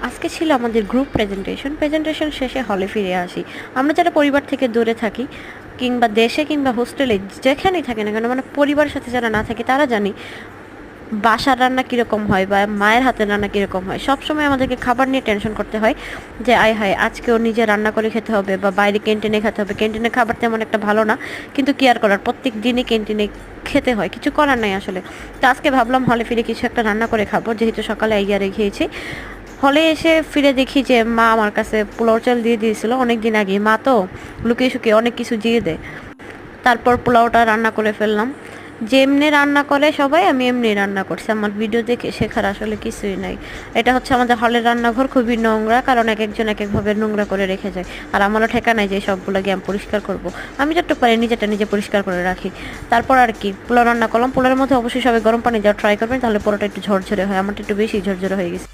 আজকে ছিল আমাদের গ্রুপ প্রেজেন্টেশন শেষে হলে ফিরে আসি। আমরা যারা পরিবার থেকে দূরে থাকি কিংবা দেশে কিংবা হোস্টেলে যেখানেই থাকি না কেন, মানে পরিবারের সাথে যারা না থাকি তারা জানি বাসার রান্না কীরকম হয় বা মায়ের হাতের রান্না কীরকম হয়। সবসময় আমাদেরকে খাবার নিয়ে টেনশন করতে হয় যে আয় হায় আজকেও নিজে রান্না করে খেতে হবে বা বাইরে ক্যান্টিনে খেতে হবে। ক্যান্টিনের খাবার তেমন একটা ভালো না, কিন্তু কি আর করার, প্রত্যেক দিনই ক্যান্টিনে খেতে হয়, কিছু করার নাই আসলে। তো আজকে ভাবলাম হলে ফিরে কিছু একটা রান্না করে খাবো, যেহেতু সকালে আইয়ারে খেয়েছি। হলে এসে ফিরে দেখি যে মা আমার কাছে পোলাও চাল দিয়ে দিয়েছিল অনেক দিন আগে। মা তো লুকিয়ে শুকিয়ে অনেক কিছু দিয়ে দেয়। তারপর পোলাওটা রান্না করে ফেললাম। যেমনি রান্না করে সবাই আমি এমনি রান্না করছি। আমার ভিডিও দেখে শেখার আসলে কিছুই নাই। এটা হচ্ছে আমাদের হলের রান্নাঘর, খুবই নোংরা, কারণ এক একজন এক একভাবে নোংরা করে রেখে যায়। আর আমারও ঠেকা নাই যে সবগুলো গিয়ে আমি পরিষ্কার করবো। আমি যতটুকু পারি নিজেটা নিজে পরিষ্কার করে রাখি। তারপর আর কি পোলাও রান্না করলাম। পোলাওর মধ্যে অবশ্যই সবাই গরম পানি দেওয়া ট্রাই করবেন, তাহলে পোলাওটা একটু ঝরঝরে হয়। আমারটা একটু বেশি ঝরঝরে হয়ে গেছে।